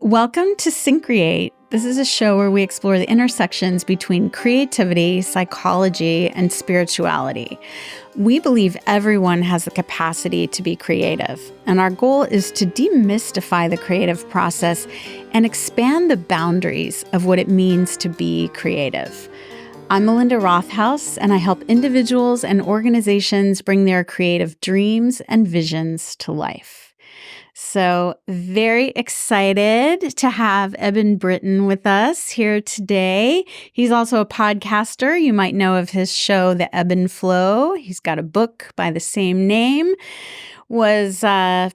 Welcome to Syncreate. This is a show where we explore the intersections between creativity, psychology, and spirituality. We believe everyone has the capacity to be creative, and our goal is to demystify the creative process and expand the boundaries of what it means to be creative. I'm Melinda Rothaus, and I help individuals and organizations bring their creative dreams and visions to life. So very excited to have Eben Britton with us here today. He's also a podcaster. You might know of his show, The Ebb and Flow. He's got a book by the same name. Was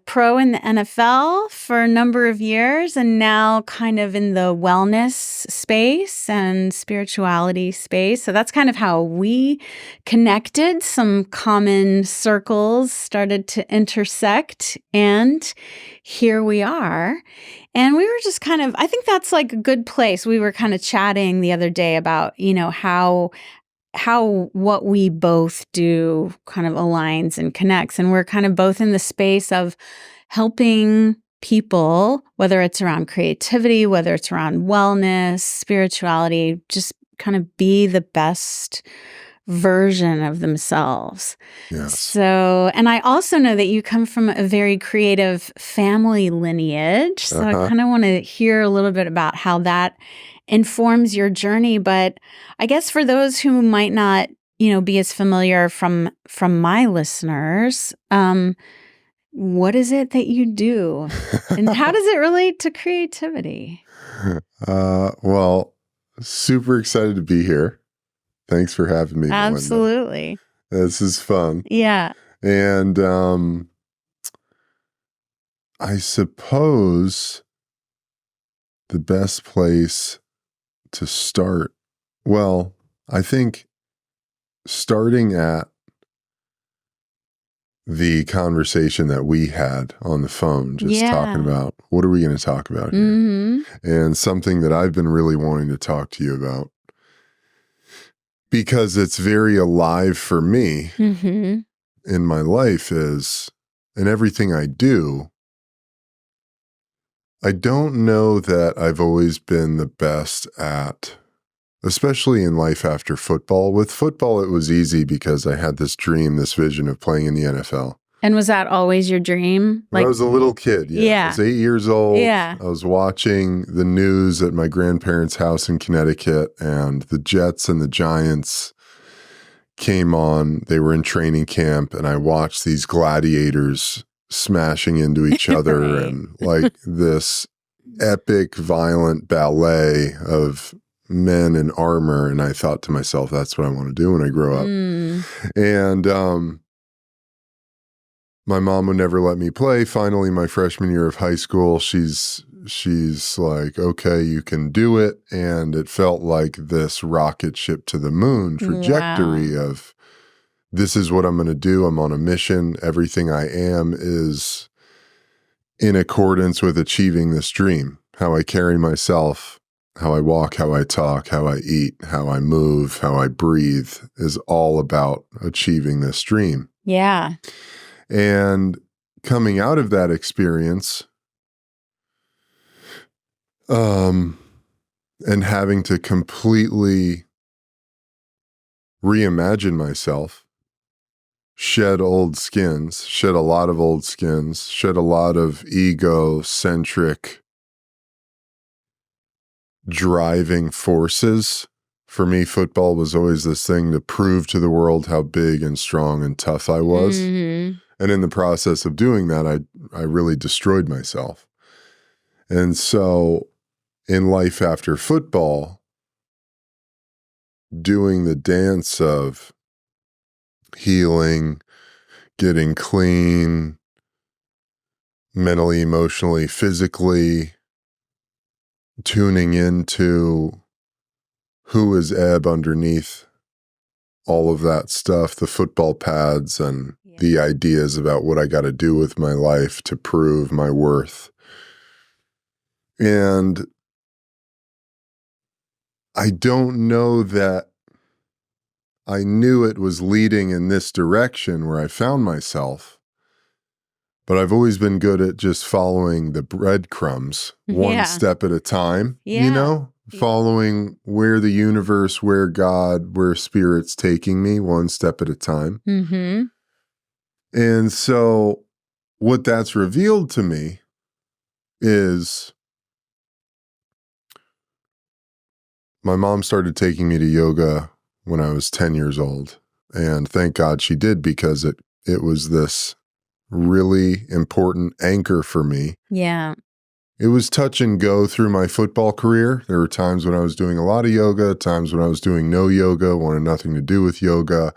pro in the NFL for a number of years and now kind of in the wellness space and spirituality space. So that's kind of how we connected. Some common circles started to intersect, and here we are. And we were just kind of, I think that's like a good place. We were kind of chatting the other day about, how what we both do kind of aligns and connects. And we're kind of both in the space of helping people, whether it's around creativity, whether it's around wellness, spirituality, just kind of be the best version of themselves. Yes. So, and I also know that you come from a very creative family lineage. So I kind of want to hear a little bit about how that informs your journey. But I guess for those who might not, be as familiar from my listeners, what is it that you do? And how does it relate to creativity? Well, super excited to be here. Thanks for having me, Melinda. Absolutely. This is fun. Yeah. And I suppose the best place to start, well, I think starting at the conversation that we had on the phone, just talking about what are we going to talk about here? Mm-hmm. And something that I've been really wanting to talk to you about, because it's very alive for me in my life is, and everything I do, I don't know that I've always been the best at, especially in life after football. With football, it was easy because I had this dream, this vision of playing in the NFL. And was that always your dream? When I was a little kid, I was 8 years old. Yeah. I was watching the news at my grandparents' house in Connecticut, and the Jets and the Giants came on. They were in training camp, and I watched these gladiators smashing into each other Right. and like this epic, violent ballet of men in armor. And I thought to myself, that's what I want to do when I grow up. And my mom would never let me play. Finally, my freshman year of high school, she's like, okay, you can do it. And it felt like this rocket ship to the moon trajectory of, this is what I'm going to do. I'm on a mission. Everything I am is in accordance with achieving this dream. How I carry myself, how I walk, how I talk, how I eat, how I move, how I breathe is all about achieving this dream. Yeah. And coming out of that experience, and having to completely reimagine myself, shed old skins, shed a lot of old skins, shed a lot of egocentric driving forces. For me, football was always this thing to prove to the world how big and strong and tough I was. And in the process of doing that, I really destroyed myself. And so in life after football, doing the dance of healing, getting clean, mentally, emotionally, physically, tuning into who is Ebb underneath all of that stuff, the football pads and the ideas about what I got to do with my life to prove my worth. And I don't know that I knew it was leading in this direction where I found myself but I've always been good at just following the breadcrumbs one step at a time, following where the universe, where God, where spirit's taking me one step at a time. Mm-hmm. And so what that's revealed to me is my mom started taking me to yoga when I was 10 years old. And thank God she did, because it was this really important anchor for me. Yeah. It was touch and go through my football career. There were times when I was doing a lot of yoga, times when I was doing no yoga, wanted nothing to do with yoga.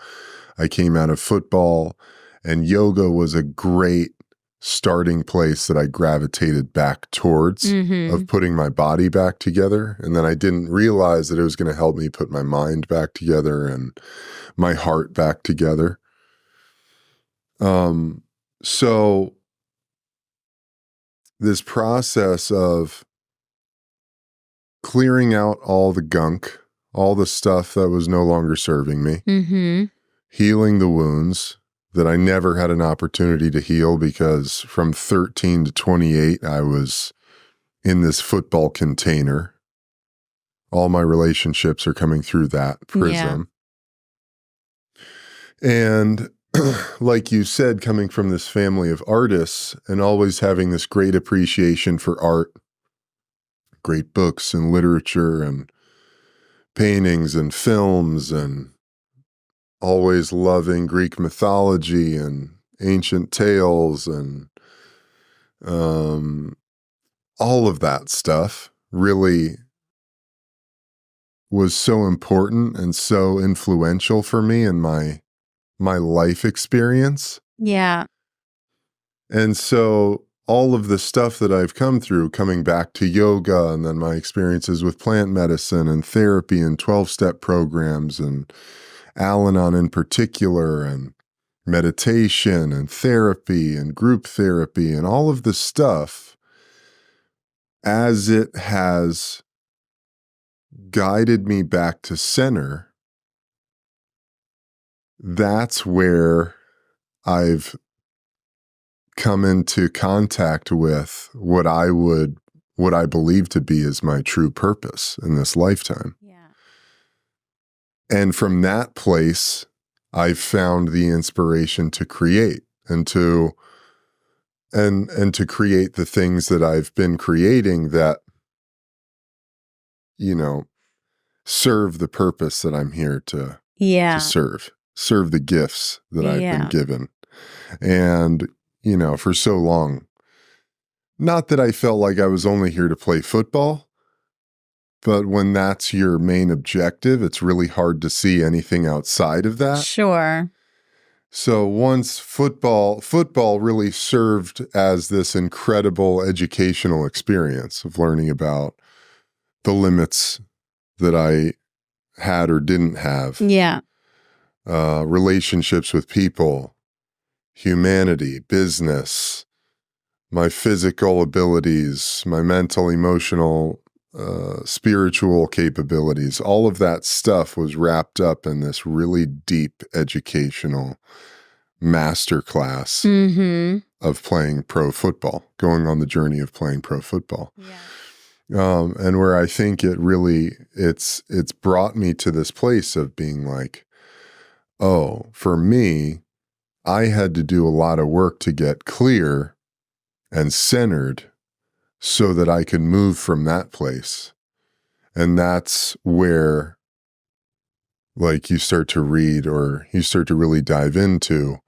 I came out of football, and yoga was a great starting place that I gravitated back towards, of putting my body back together. And then I didn't realize that it was going to help me put my mind back together and my heart back together. So this process of clearing out all the gunk, all the stuff that was no longer serving me, healing the wounds that I never had an opportunity to heal, because from 13 to 28, I was in this football container. All my relationships are coming through that prism. Yeah. And like you said, coming from this family of artists and always having this great appreciation for art, great books and literature and paintings and films, and always loving Greek mythology and ancient tales and all of that stuff really was so important and so influential for me in my life experience. Yeah. And so all of the stuff that I've come through, coming back to yoga, and then my experiences with plant medicine and therapy and 12-step programs and Al-Anon in particular, and meditation and therapy and group therapy and all of the stuff, as it has guided me back to center, that's where I've come into contact with what I believe to be as my true purpose in this lifetime. Yeah. And from that place, I've found the inspiration to create and to create the things that I've been creating that, serve the purpose that I'm here to serve the gifts that I've been given. And, for so long, not that I felt like I was only here to play football, but when that's your main objective, it's really hard to see anything outside of that. Sure. So once football really served as this incredible educational experience of learning about the limits that I had or didn't have. Yeah. Relationships with people, humanity, business, my physical abilities, my mental, emotional, spiritual capabilities, all of that stuff was wrapped up in this really deep educational masterclass of playing pro football, going on the journey of playing pro football. Yeah. And where I think it's brought me to this place of being like, oh, for me, I had to do a lot of work to get clear and centered so that I could move from that place. And that's where, like, you start to read or you start to really dive into,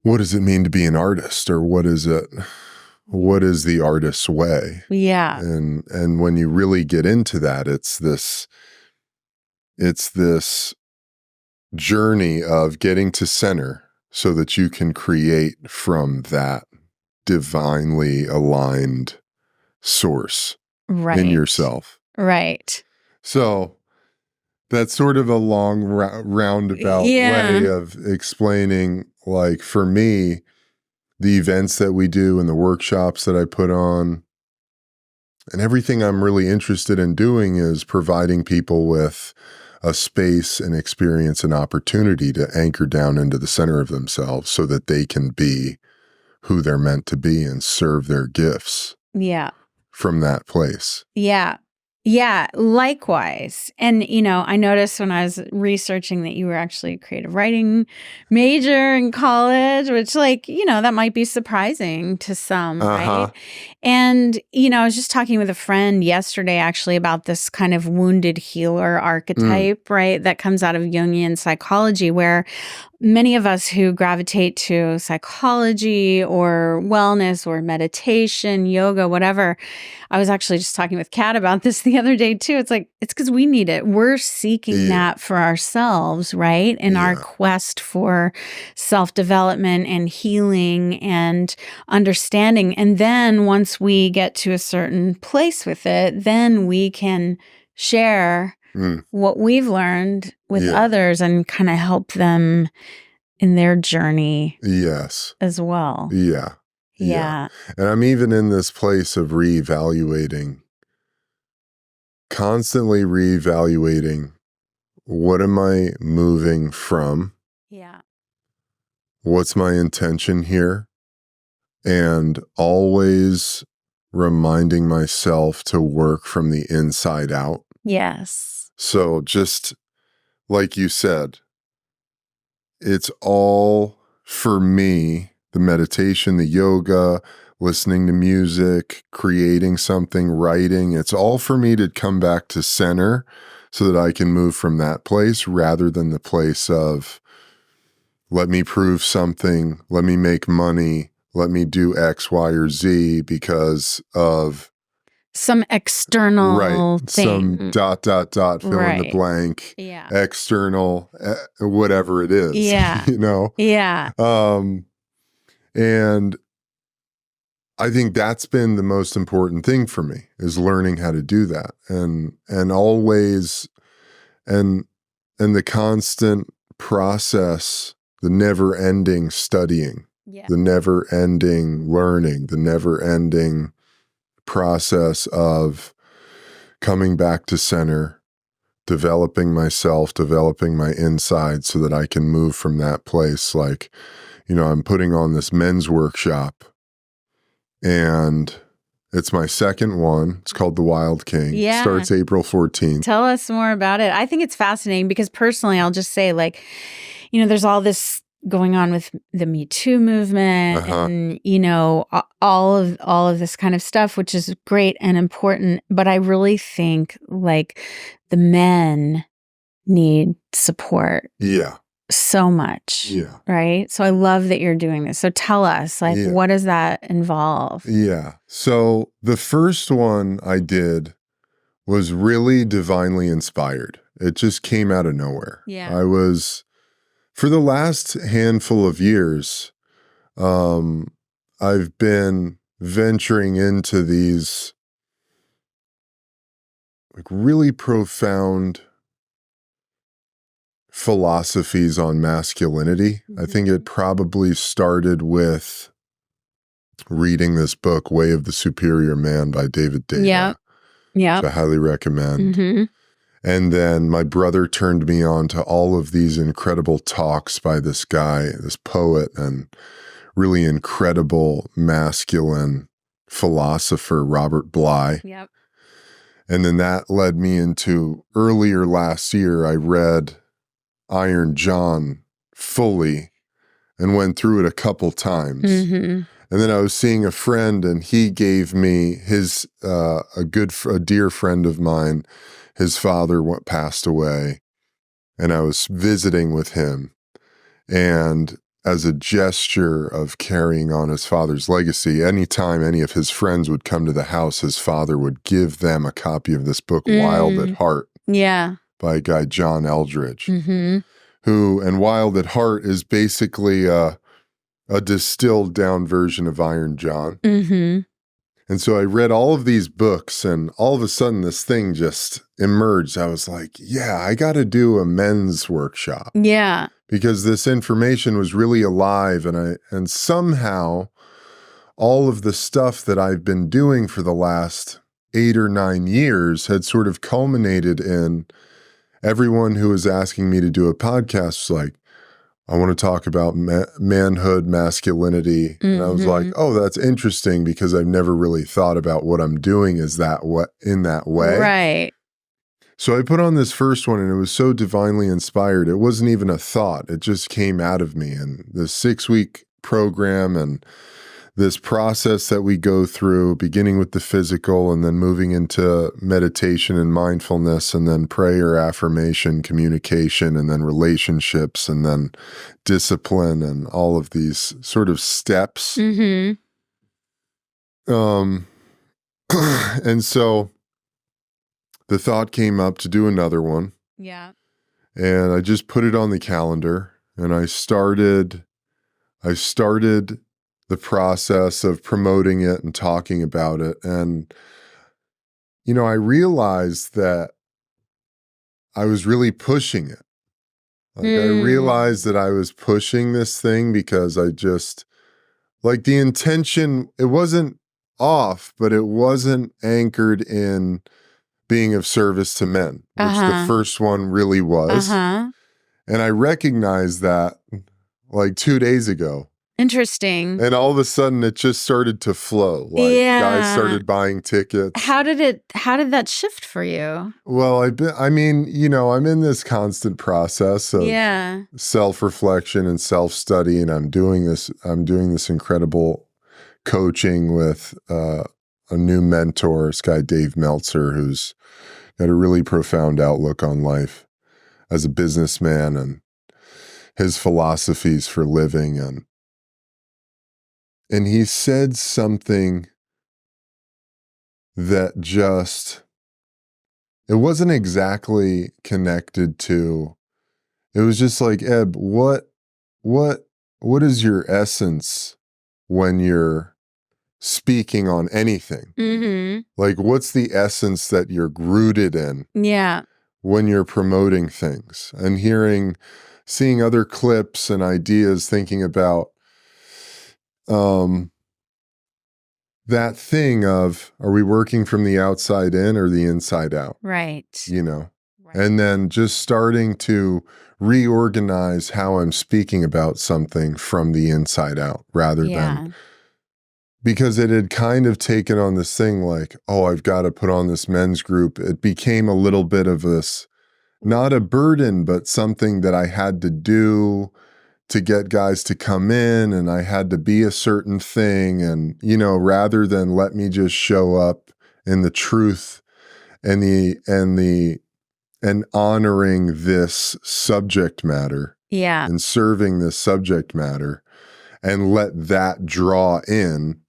what does it mean to be an artist, or what is the artist's way? Yeah. And when you really get into that, it's this journey of getting to center so that you can create from that divinely aligned source in yourself. Right. So that's sort of a long roundabout way of explaining, like, for me, the events that we do and the workshops that I put on and everything I'm really interested in doing is providing people with a space and experience and opportunity to anchor down into the center of themselves so that they can be who they're meant to be and serve their gifts Yeah. from that place. Yeah. Yeah, likewise. And, I noticed when I was researching that you were actually a creative writing major in college, which, that might be surprising to some, right? And, I was just talking with a friend yesterday actually about this kind of wounded healer archetype, right? That comes out of Jungian psychology, where many of us who gravitate to psychology or wellness or meditation, yoga, whatever. I was actually just talking with Kat about this the other day too. It's because we need it. We're seeking that for ourselves, right? In our quest for self-development and healing and understanding. And then once we get to a certain place with it, then we can share what we've learned with others and kind of help them in their journey as well. Yeah. And I'm even in this place of constantly reevaluating, what am I moving from? Yeah. What's my intention here? And always reminding myself to work from the inside out. Yes. So just like you said, it's all for me, the meditation, the yoga, listening to music, creating something, writing. It's all for me to come back to center so that I can move from that place rather than the place of, let me prove something, let me make money, let me do X, Y, or Z because of some external thing. Some ... fill in the blank, external, whatever it is, Yeah. And I think that's been the most important thing for me, is learning how to do that, and always, and the constant process, the never-ending studying, the never-ending learning, the never-ending process of coming back to center, developing myself, developing my inside so that I can move from that place. I'm putting on this men's workshop, and it's my second one. It's called The Wild King. Yeah. It starts April 14th. Tell us more about it. I think it's fascinating because personally, I'll just say, there's all this going on with the Me Too movement and, all of this kind of stuff, which is great and important. But I really think the men need support. Yeah. So much. Yeah. Right. So I love that you're doing this. So tell us, what does that involve? Yeah. So the first one I did was really divinely inspired. It just came out of nowhere. Yeah. I was, for the last handful of years, I've been venturing into these really profound philosophies on masculinity. I think it probably started with reading this book, Way of the Superior Man by David Data. Yeah. Which I highly recommend. And then my brother turned me on to all of these incredible talks by this guy, this poet and really incredible masculine philosopher, Robert Bly. Yep. And then that led me into, earlier last year, I read Iron John fully and went through it a couple times. And then I was seeing a friend, and he gave me his, a dear friend of mine, his father passed away, and I was visiting with him. And as a gesture of carrying on his father's legacy, anytime any of his friends would come to the house, his father would give them a copy of this book, Wild at Heart. Yeah. By a guy, John Eldridge, and Wild at Heart is basically a distilled down version of Iron John. And so I read all of these books, and all of a sudden this thing just emerged. I was like, yeah, I got to do a men's workshop. Yeah. Because this information was really alive, and somehow all of the stuff that I've been doing for the last 8 or 9 years had sort of culminated in everyone who was asking me to do a podcast was like, I want to talk about manhood, masculinity. And I was like, oh, that's interesting because I've never really thought about what I'm doing in that way. Right. So I put on this first one and it was so divinely inspired. It wasn't even a thought. It just came out of me. And the 6-week program and this process that we go through, beginning with the physical and then moving into meditation and mindfulness and then prayer, affirmation, communication, and then relationships and then discipline and all of these sort of steps. And so the thought came up to do another one. Yeah. And I just put it on the calendar and I started the process of promoting it and talking about it. And, I realized that I was really pushing it. Like I realized that I was pushing this thing because I just, like the intention, it wasn't off, but it wasn't anchored in being of service to men, which the first one really was. And I recognized that like 2 days ago. Interesting. And all of a sudden it just started to flow. Like guys started buying tickets. How did that shift for you? Well, I'm in this constant process of self-reflection and self-study, and I'm doing this incredible coaching with a new mentor, this guy Dave Meltzer, who's got a really profound outlook on life as a businessman and his philosophies for living. And he said something that just, it wasn't exactly connected to, it was just like, Eb, what is your essence when you're speaking on anything? Like, what's the essence that you're rooted in? Yeah. When you're promoting things and seeing other clips and ideas, thinking about that thing of, are we working from the outside in or the inside out? Right. Right. And then just starting to reorganize how I'm speaking about something from the inside out rather than, because it had kind of taken on this thing like, oh, I've got to put on this men's group. It became a little bit of this, not a burden, but something that I had to do to get guys to come in, and I had to be a certain thing. And, rather than let me just show up in the truth and honoring this subject matter and serving this subject matter and let that draw in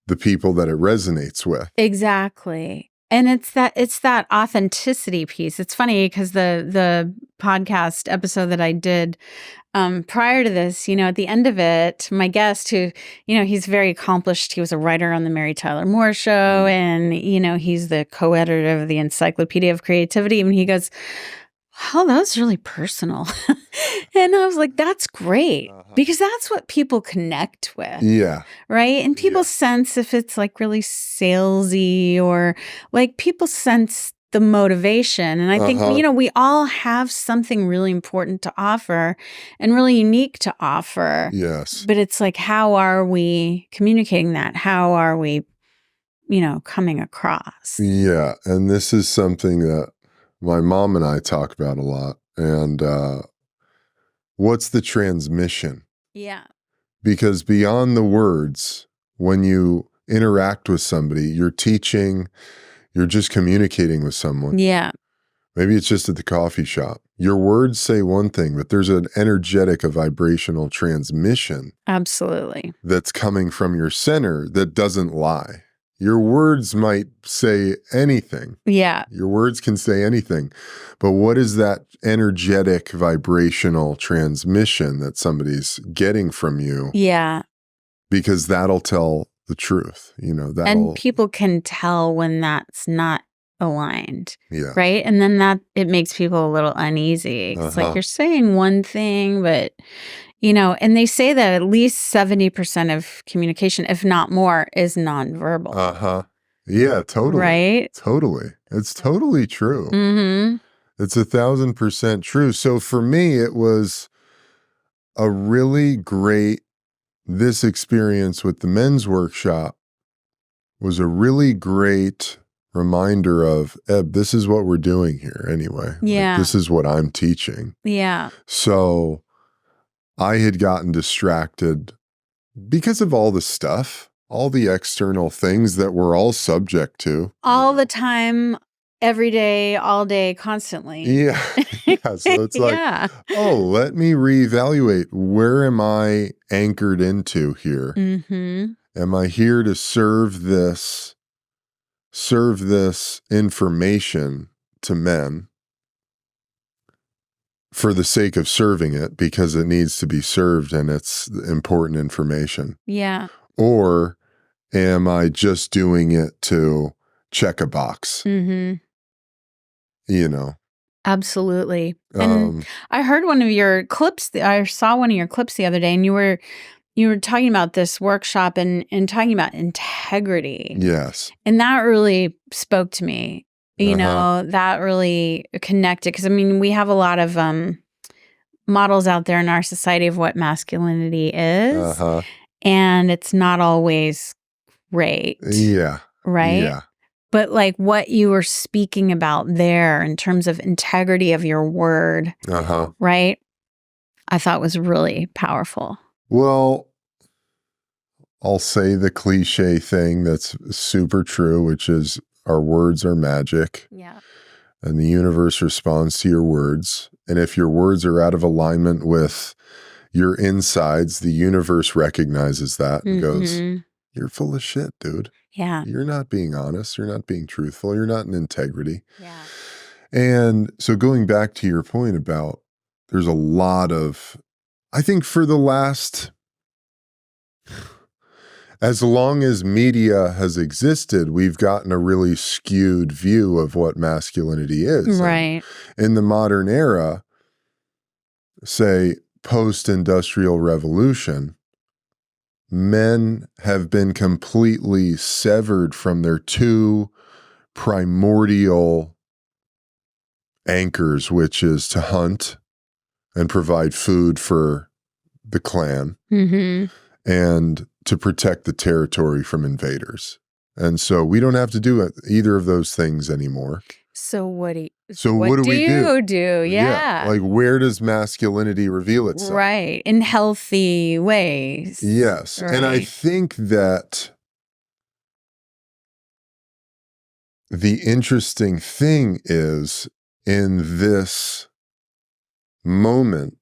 the people that it resonates with. Exactly. And it's that authenticity piece. It's funny because the podcast episode that I did prior to this, at the end of it, my guest who, he's very accomplished. He was a writer on the Mary Tyler Moore Show, and, he's the co-editor of the Encyclopedia of Creativity. And he goes, oh, that was really personal. And I was like, that's great, because that's what people connect with. Yeah. Right. And people sense if it's like really salesy, or like people sense the motivation. And I think, we all have something really important to offer and really unique to offer. Yes. But it's like, how are we communicating that? How are we, coming across? Yeah. And this is something that my mom and I talk about a lot. And what's the transmission? Yeah. Because beyond the words, when you interact with somebody, you're teaching, you're just communicating with someone. Yeah. Maybe it's just at the coffee shop. Your words say one thing, but there's an energetic, a vibrational transmission. Absolutely. That's coming from your center that doesn't lie. Your words might say anything. Yeah. Your words can say anything. But what is that energetic vibrational transmission that somebody's getting from you? Yeah. Because that'll tell the truth, and people can tell when that's not aligned. Yeah. Right. And then it makes people a little uneasy. It's like you're saying one thing, but and they say that at least 70% of communication, if not more, is nonverbal. Yeah, totally. Right? Totally. It's totally true. Mm-hmm. It's 1,000% true. So for me, it was a really great, this experience with the men's workshop was a really great reminder of, Eb, this is what we're doing here anyway. Yeah. Like, this is what I'm teaching. Yeah. So I had gotten distracted because of all the stuff, all the external things that we're all subject to. All the time, every day, all day, constantly. Yeah. Yeah. So it's like, Yeah. oh, let me reevaluate. Where am I anchored into here? Mm-hmm. Am I here to serve this information to men for the sake of serving it because it needs to be served and it's important information? Yeah. Or am I just doing it to check a box? Mm-hmm. You know? Absolutely. And I heard one of your clips, I saw one of your clips the other day, and you were talking about this workshop and talking about integrity. Yes. And that really spoke to me. You know, that really connected. Because, I mean, we have a lot of models out there in our society of what masculinity is. And it's not always great. Yeah. Right? Yeah. But like what you were speaking about there in terms of integrity of your word, right? I thought was really powerful. Well, I'll say the cliche thing that's super true, which is our words are magic. Yeah. And the universe responds to your words. And if your words are out of alignment with your insides, the universe recognizes that and goes, you're full of shit, dude. Yeah. You're not being honest. You're not being truthful. You're not in integrity. Yeah. And so going back to your point about there's a lot of, I think for the last, as long as media has existed, we've gotten a really skewed view of what masculinity is. Right. And in the modern era, say post-industrial revolution, men have been completely severed from their two primordial anchors, which is to hunt and provide food for the clan and to protect the territory from invaders. And so we don't have to do either of those things anymore. So what do you do? Yeah. Like, where does masculinity reveal itself? Right. In healthy ways. Yes. Right. And I think that the interesting thing is in this moment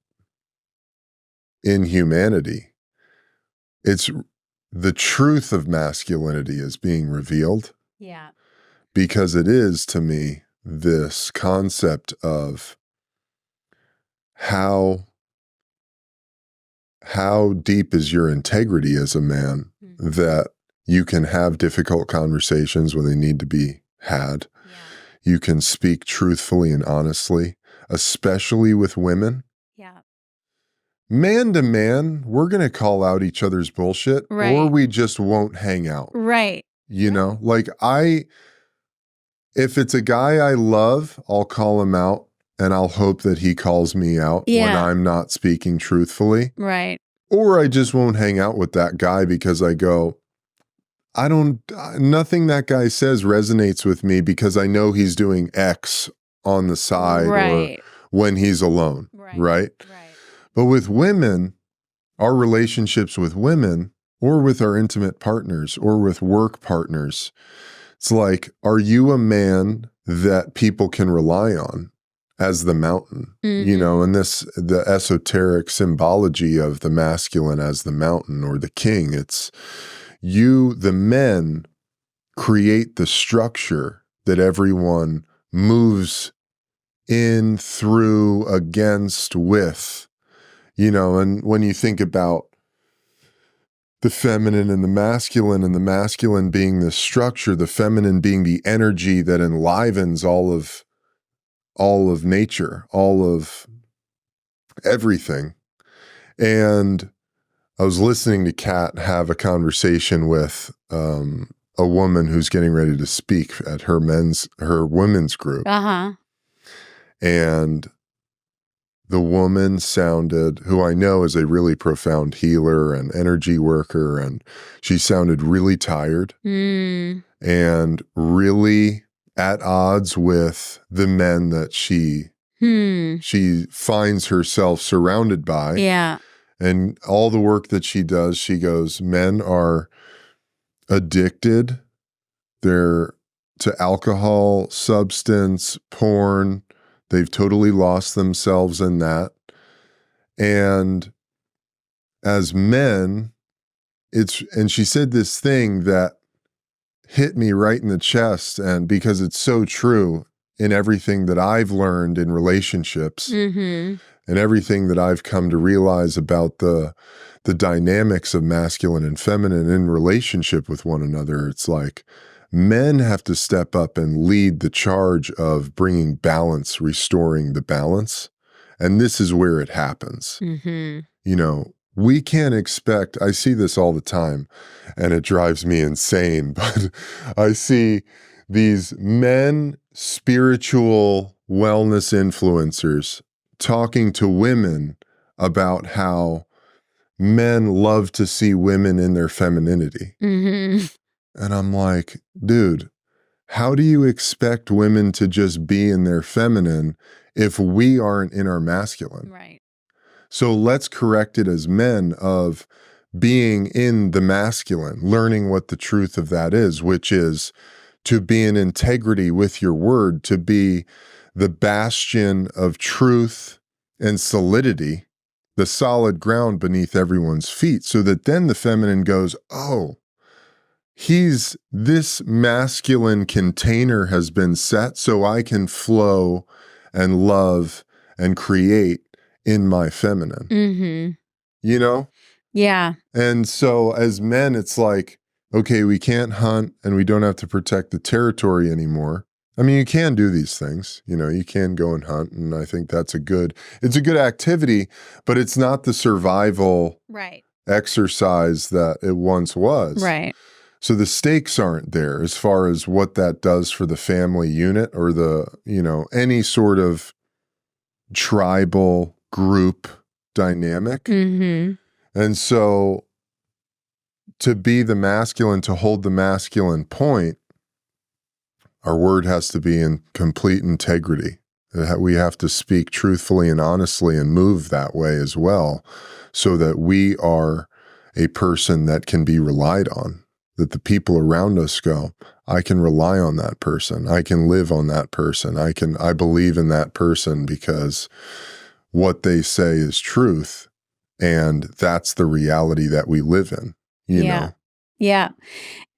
in humanity, it's the truth of masculinity is being revealed. Yeah. Because it is, to me, this concept of how deep is your integrity as a man that you can have difficult conversations when they need to be had. Yeah. You can speak truthfully and honestly, especially with women. Yeah. Man to man, we're going to call out each other's bullshit, or we just won't hang out. Right. You know, like if it's a guy I love, I'll call him out and I'll hope that he calls me out when I'm not speaking truthfully. Right. Or I just won't hang out with that guy because I go, nothing that guy says resonates with me because I know he's doing X on the side or when he's alone. Right. But with women, our relationships with women or with our intimate partners or with work partners, it's like, are you a man that people can rely on as the mountain? You know, and the esoteric symbology of the masculine as the mountain or the king, it's you, the men, create the structure that everyone moves in, through, against, with, you know, and when you think about the feminine and the masculine being the structure, the feminine being the energy that enlivens all of nature, all of everything. And I was listening to Kat have a conversation with a woman who's getting ready to speak at her women's group. And the woman sounded, who I know is a really profound healer and energy worker, and she sounded really tired and really at odds with the men that she finds herself surrounded by. Yeah. And all the work that she does, she goes, men are addicted. They're to alcohol, substance, porn. They've totally lost themselves in that. And as men, and she said this thing that hit me right in the chest, and because it's so true in everything that I've learned in relationships and everything that I've come to realize about the dynamics of masculine and feminine in relationship with one another. It's like men have to step up and lead the charge of bringing balance, restoring the balance. And this is where it happens. You know, we can't expect, I see this all the time and it drives me insane, but I see these men, spiritual wellness influencers talking to women about how men love to see women in their femininity. And I'm like, dude, how do you expect women to just be in their feminine if we aren't in our masculine? Right. So let's correct it as men of being in the masculine, learning what the truth of that is, which is to be in integrity with your word, to be the bastion of truth and solidity, the solid ground beneath everyone's feet, so that then the feminine goes, oh, this masculine container has been set so I can flow and love and create in my feminine. You know? Yeah. And so as men, it's like, okay, we can't hunt and we don't have to protect the territory anymore. I mean, you can do these things, you know, you can go and hunt. And I think it's a good activity, but it's not the survival exercise that it once was. Right. So the stakes aren't there as far as what that does for the family unit or the, you know, any sort of tribal group dynamic. And so to be the masculine, to hold the masculine point, our word has to be in complete integrity. We have to speak truthfully and honestly and move that way as well, so that we are a person that can be relied on, that the people around us go, I can rely on that person. I can live on that person. I believe in that person because what they say is truth. And that's the reality that we live in, you know? Yeah.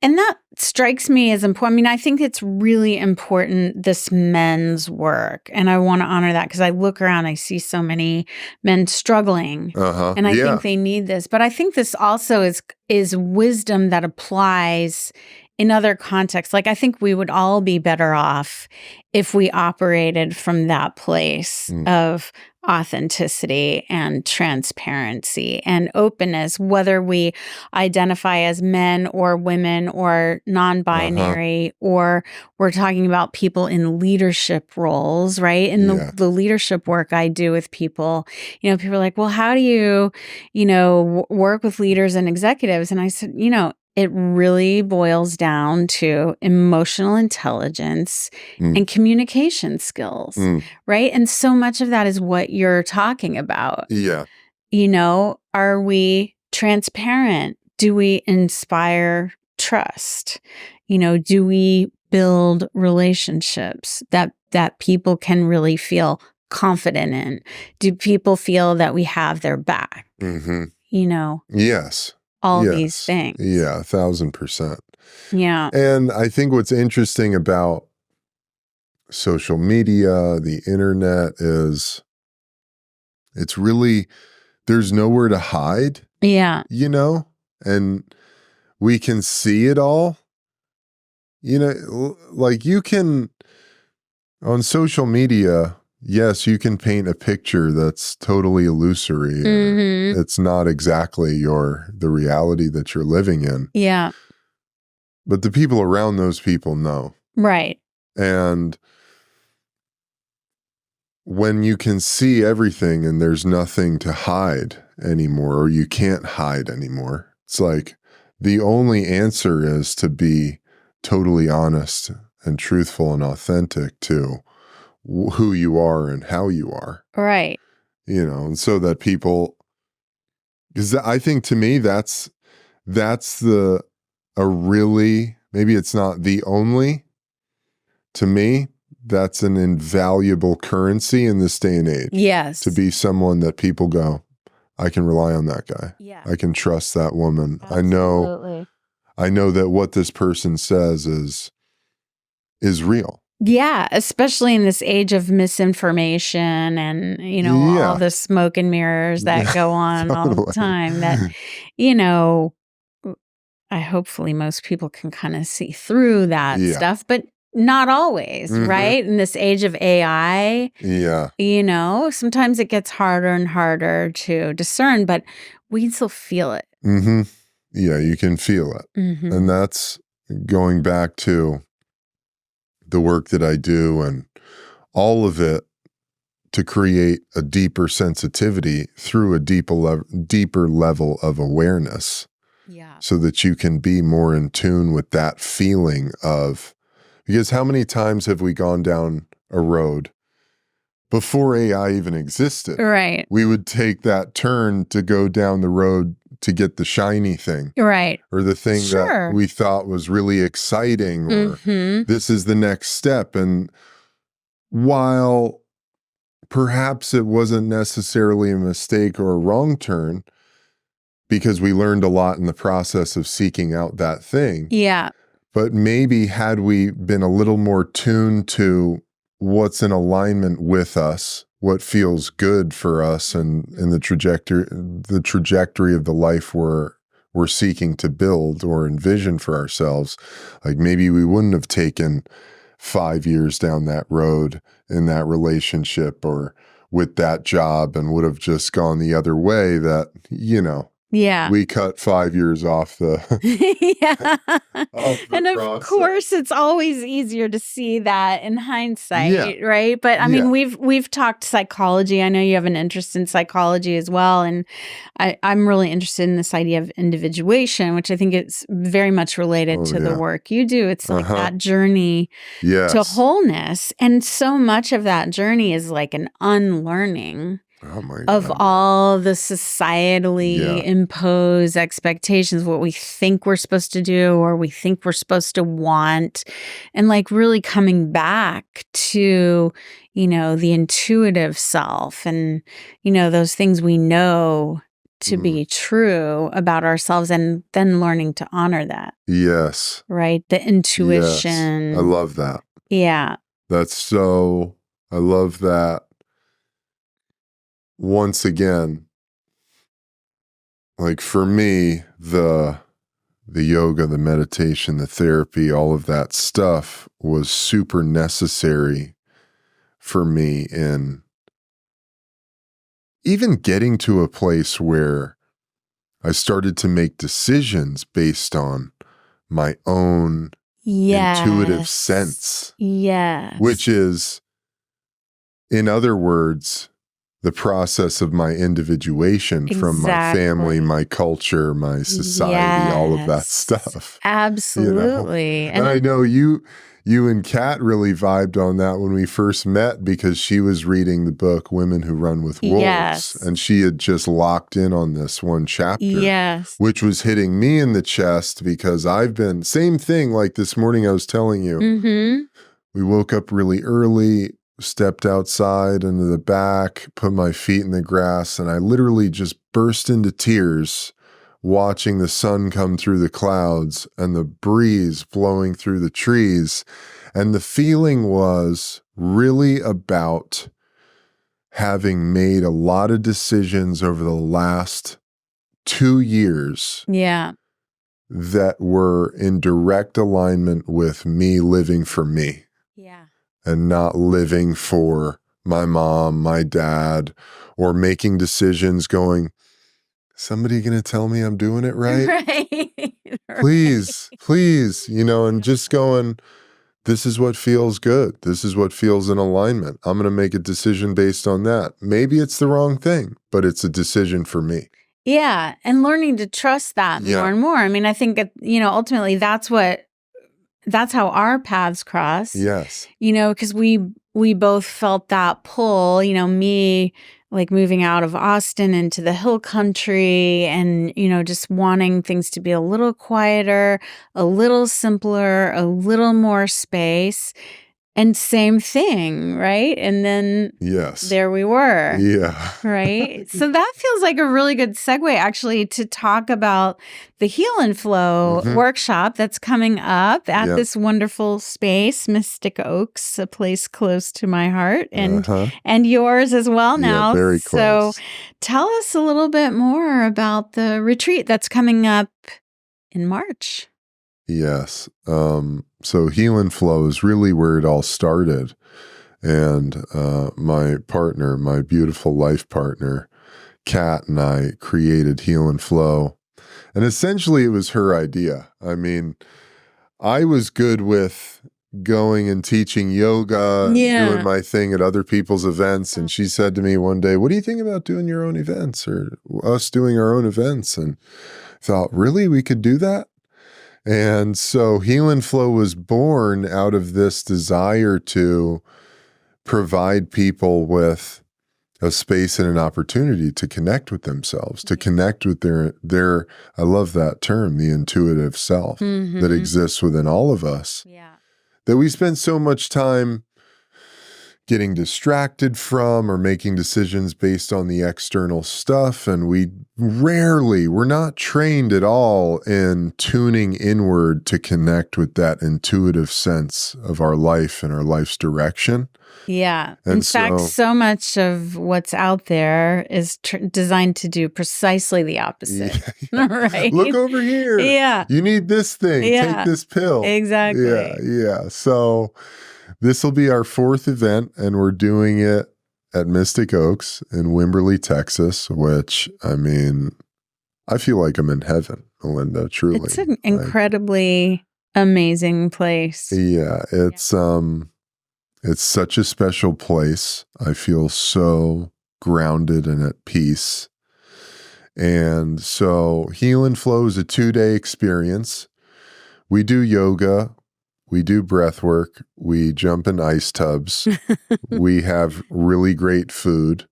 And that strikes me as important. I mean, I think it's really important, this men's work. And I want to honor that because I look around, I see so many men struggling. And I think they need this. But I think this also is wisdom that applies in other contexts. Like, I think we would all be better off if we operated from that place of authenticity and transparency and openness, whether we identify as men or women or non-binary, or we're talking about people in leadership roles, right? In the leadership work I do with people, you know, people are like, well, how do you, you know, work with leaders and executives? And I said, you know, it really boils down to emotional intelligence and communication skills, right? And so much of that is what you're talking about. Yeah. You know, are we transparent? Do we inspire trust? You know, do we build relationships that people can really feel confident in? Do people feel that we have their back? You know? Yes. All these things. Yeah, 1,000%. Yeah. And I think what's interesting about social media, the internet, is it's really, there's nowhere to hide. Yeah. You know? And we can see it all. You know, like you can, on social media, yes, you can paint a picture that's totally illusory. It's not exactly the reality that you're living in. Yeah. But the people around those people know. Right. And when you can see everything and there's nothing to hide anymore, or you can't hide anymore, it's like the only answer is to be totally honest and truthful and authentic to who you are and how you are. Right. And so that people, because I think to me, that's a really, maybe it's not the only, to me, that's an invaluable currency in this day and age. Yes. To be someone that people go, I can rely on that guy. Yeah. I can trust that woman. Absolutely. I know that what this person says is real. Yeah, especially in this age of misinformation and, all the smoke and mirrors that go on all the time that, hopefully most people can kind of see through that stuff, but not always, right? In this age of AI, sometimes it gets harder and harder to discern, but we can still feel it. Yeah, you can feel it. And that's going back to the work that I do and all of it to create a deeper sensitivity through a deeper level of awareness. Yeah. So that you can be more in tune with that feeling of, because how many times have we gone down a road before AI even existed? Right. We would take that turn to go down the road to get the shiny thing. Right. Or the thing that we thought was really exciting, or this is the next step. And while perhaps it wasn't necessarily a mistake or a wrong turn, because we learned a lot in the process of seeking out that thing. Yeah. But maybe had we been a little more tuned to what's in alignment with us, what feels good for us, and the trajectory of the life we're seeking to build or envision for ourselves, like maybe we wouldn't have taken 5 years down that road in that relationship or with that job and would have just gone the other way that, Yeah. we cut 5 years off the and of process. Course it's always easier to see that in hindsight, right? But I mean, we've talked psychology. I know you have an interest in psychology as well, and I'm really interested in this idea of individuation, which I think is very much related to the work you do. It's like that journey to wholeness, and so much of that journey is like an unlearning of all the societally imposed expectations, what we think we're supposed to do or we think we're supposed to want, and like really coming back to, the intuitive self and, those things we know to be true about ourselves, and then learning to honor that. Yes. Right? The intuition. Yes. I love that. Yeah. I love that. Once again, like for me, the yoga, the meditation, the therapy, all of that stuff was super necessary for me in even getting to a place where I started to make decisions based on my own intuitive sense. Yes. Which is, in other words, the process of my individuation from my family, my culture, my society, all of that stuff. Absolutely. And I know you and Kat really vibed on that when we first met, because she was reading the book Women Who Run with Wolves. And she had just locked in on this one chapter, which was hitting me in the chest, because I've been, same thing, like this morning I was telling you, we woke up really early, stepped outside into the back, put my feet in the grass, and I literally just burst into tears watching the sun come through the clouds and the breeze blowing through the trees. And the feeling was really about having made a lot of decisions over the last 2 years that were in direct alignment with me living for me. And not living for my mom, my dad, or making decisions going, somebody going to tell me I'm doing it right? Please, and just going, this is what feels good. This is what feels in alignment. I'm going to make a decision based on that. Maybe it's the wrong thing, but it's a decision for me. Yeah. And learning to trust that more and more. I mean, I think, ultimately that's how our paths crossed. Yes. Because we both felt that pull, me like moving out of Austin into the hill country and, just wanting things to be a little quieter, a little simpler, a little more space. And same thing, right? And then there we were. Yeah. Right? So that feels like a really good segue, actually, to talk about the Heal and Flow workshop that's coming up at this wonderful space, Mystic Oaks, a place close to my heart and yours as well now. Yeah, very close. So tell us a little bit more about the retreat that's coming up in March. Yes. So Heal and Flow is really where it all started. And my partner, my beautiful life partner, Kat, and I created Heal and Flow. And essentially it was her idea. I mean, I was good with going and teaching yoga, doing my thing at other people's events. And she said to me one day, what do you think about doing your own events or us doing our own events? And I thought, really, we could do that? And so Heal and Flow was born out of this desire to provide people with a space and an opportunity to connect with themselves, to connect with their I love that term, the intuitive self that exists within all of us. Yeah. That we spend so much time getting distracted from or making decisions based on the external stuff. And we're not trained at all in tuning inward to connect with that intuitive sense of our life and our life's direction. Yeah. In fact, so much of what's out there is designed to do precisely the opposite. Right? Look over here. Yeah. You need this thing. Take this pill. Exactly. Yeah. So this will be our 4th event, and we're doing it at Mystic Oaks in Wimberley, Texas, which, I mean, I feel like I'm in heaven, Melinda, truly. It's an incredibly amazing place. Yeah. It's such a special place. I feel so grounded and at peace. And so Heal and Flow is a 2-day experience. We do yoga. We do breath work. We jump in ice tubs. We have really great food.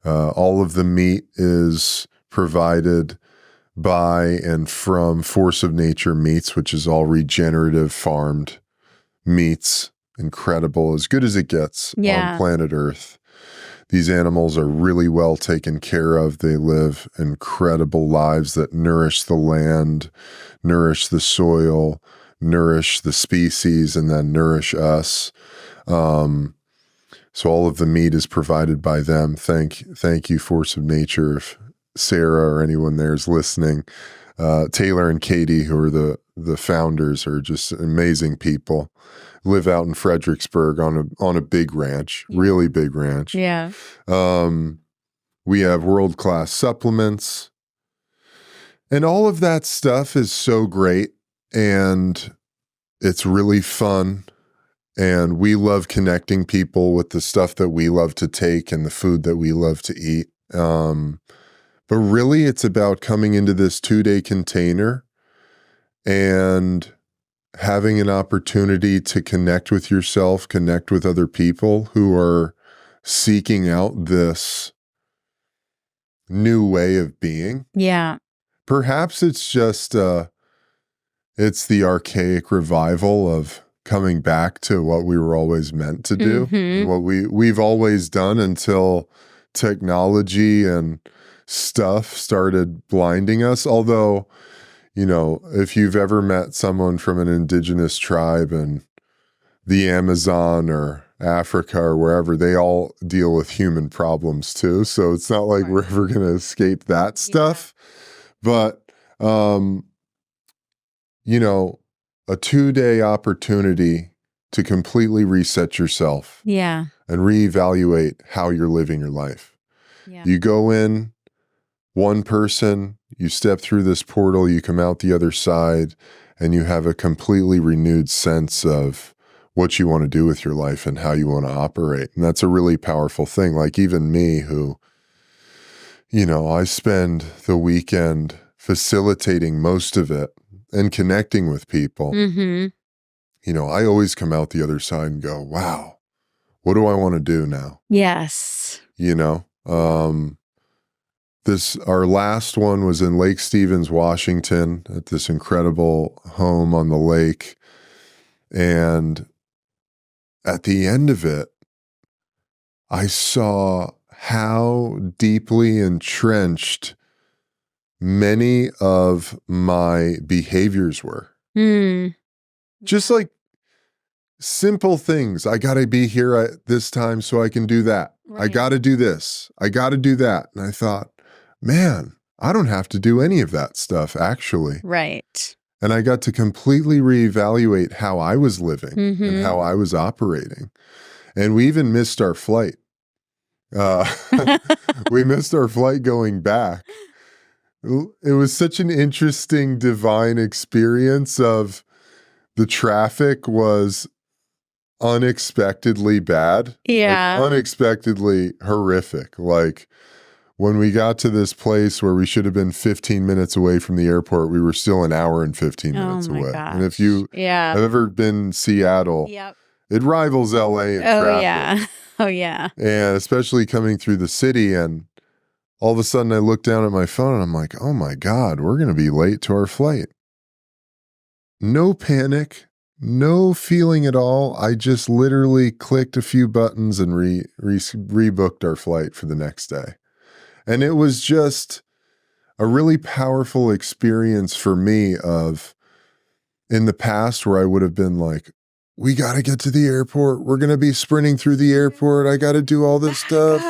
All of the meat is provided by and from Force of Nature Meats, which is all regenerative farmed meats. Incredible, as good as it gets on planet Earth. These animals are really well taken care of. They live incredible lives that nourish the land, nourish the soil, nourish the species, and then nourish us. So all of the meat is provided by them. Thank you, Force of Nature. If Sarah or anyone there is listening, Taylor and Katie, who are the founders, are just amazing people. Live out in Fredericksburg on a big ranch, really big ranch. Yeah. We have world-class supplements, and all of that stuff is so great, and it's really fun. And we love connecting people with the stuff that we love to take and the food that we love to eat. But really, it's about coming into this 2-day container and having an opportunity to connect with yourself, connect with other people who are seeking out this new way of being. Yeah. Perhaps it's just, it's the archaic revival of coming back to what we were always meant to do, and what we've always done until technology and stuff started blinding us. Although, if you've ever met someone from an indigenous tribe in the Amazon or Africa or wherever, they all deal with human problems too. So it's not like we're ever going to escape that stuff. But, a 2-day opportunity to completely reset yourself. Yeah. And reevaluate how you're living your life. Yeah. You go in one person, you step through this portal, you come out the other side, and you have a completely renewed sense of what you want to do with your life and how you want to operate. And that's a really powerful thing. Like even me who, I spend the weekend facilitating most of it and connecting with people. I always come out the other side and go, wow, what do I want to do now? Yes. Our last one was in Lake Stevens, Washington, at this incredible home on the lake. And at the end of it, I saw how deeply entrenched many of my behaviors were. Just like simple things. I got to be here at this time so I can do that. Right. I got to do this. I got to do that. And I thought, man, I don't have to do any of that stuff, actually. Right. And I got to completely reevaluate how I was living and how I was operating. And we even missed our flight. We missed our flight going back. It was such an interesting divine experience of the traffic was unexpectedly bad. Yeah. Like, unexpectedly horrific. Like when we got to this place where we should have been 15 minutes away from the airport, we were still an hour and 15 minutes away. Gosh. And if you have ever been Seattle, it rivals LA in traffic. Oh, yeah. And especially coming through the city, and all of a sudden I look down at my phone and I'm like, oh my God, we're going to be late to our flight. No panic, no feeling at all. I just literally clicked a few buttons and rebooked our flight for the next day. And it was just a really powerful experience for me of in the past where I would have been like, we got to get to the airport. We're going to be sprinting through the airport. I got to do all this stuff.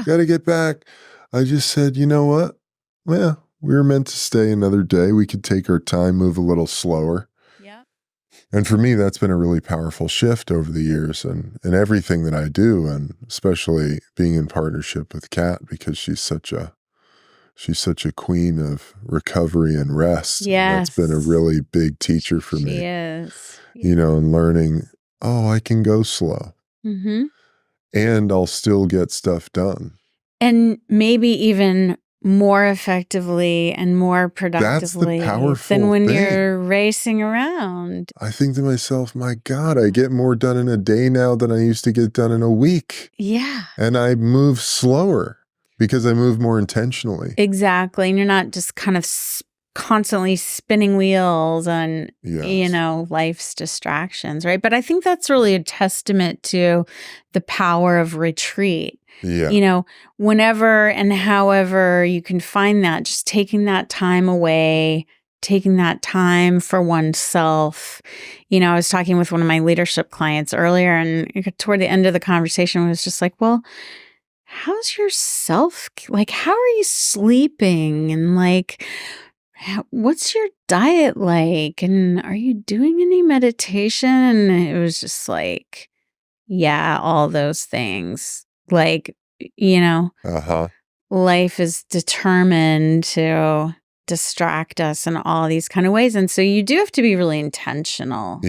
Got to get back. I just said, you know what? Well, we were meant to stay another day. We could take our time, move a little slower. Yeah. And for me, that's been a really powerful shift over the years and everything that I do, and especially being in partnership with Kat, because she's such a queen of recovery and rest. Yes. That's been a really big teacher for me. She is. And learning, I can go slow. And I'll still get stuff done. And maybe even more effectively and more productively than when you're racing around. I think to myself, my God, I get more done in a day now than I used to get done in a week. Yeah. And I move slower because I move more intentionally. Exactly. And you're not just kind of constantly spinning wheels on, life's distractions, right? But I think that's really a testament to the power of retreat. Yeah. Whenever and however you can find that, just taking that time away, taking that time for oneself. I was talking with one of my leadership clients earlier, and toward the end of the conversation, I was just like, well, how's your self? Like, how are you sleeping? And like, what's your diet like? And are you doing any meditation? And it was just like, yeah, all those things. Like, life is determined to distract us in all these kind of ways. And so you do have to be really intentional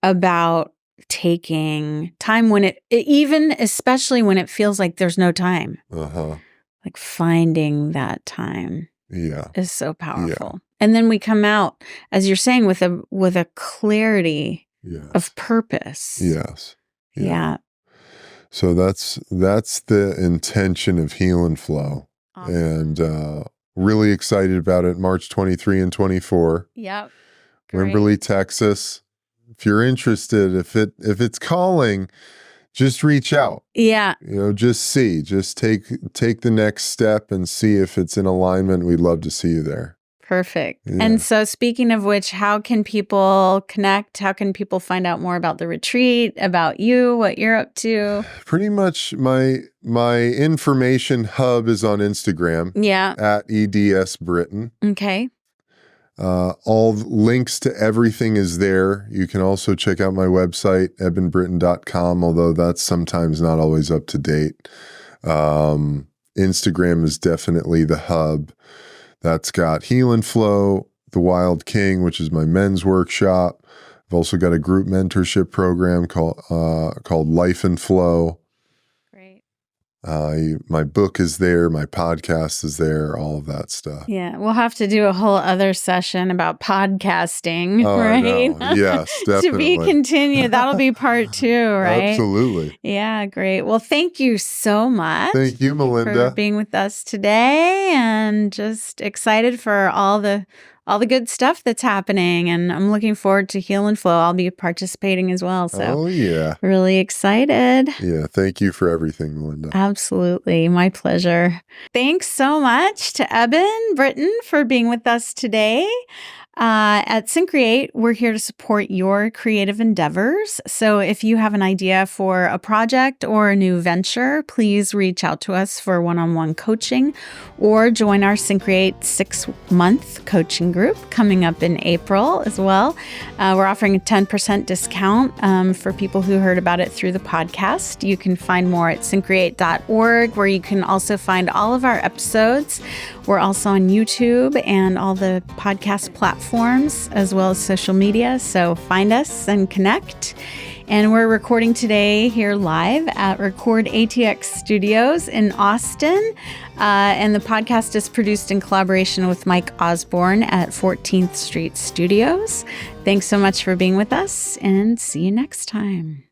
about taking time when especially when it feels like there's no time. Like finding that time is so powerful. Yeah. And then we come out, as you're saying, with a clarity of purpose. Yes. Yeah. So that's the intention of Heal and Flow. Awesome. And really excited about it. March 23 and 24. Yep. Wimberley, Texas. If you're interested, if it's calling, just reach out. Yeah. Just take the next step and see if it's in alignment. We'd love to see you there. Perfect. Yeah. And so speaking of which, how can people connect? How can people find out more about the retreat, about you, what you're up to? Pretty much my information hub is on Instagram. Yeah. At EDS Britton. Okay. All links to everything is there. You can also check out my website, ebenbritton.com, although that's sometimes not always up to date. Instagram is definitely the hub. That's got Heal and Flow, The Wild King, which is my men's workshop, I've also got a group mentorship program called Life and Flow. Great. My book is there. My podcast is there. All of that stuff. Yeah, we'll have to do a whole other session about podcasting, right? I know. Yes, definitely. To be continued. That'll be part 2, right? Absolutely. Yeah, great. Well, thank you so much. Thank you, Melinda, for being with us today, and just excited for all the good stuff that's happening. And I'm looking forward to Heal and Flow. I'll be participating as well. So really excited. Yeah. Thank you for everything, Melinda. Absolutely. My pleasure. Thanks so much to Eben Britton for being with us today. At Syncreate, we're here to support your creative endeavors. So if you have an idea for a project or a new venture, please reach out to us for one-on-one coaching or join our Syncreate 6-month coaching group coming up in April as well. We're offering a 10% discount for people who heard about it through the podcast. You can find more at syncreate.org, where you can also find all of our episodes. We're also on YouTube and all the podcast platforms, as well as social media. So find us and connect. And we're recording today here live at Record ATX Studios in Austin. And the podcast is produced in collaboration with Mike Osborne at 14th Street Studios. Thanks so much for being with us, and see you next time.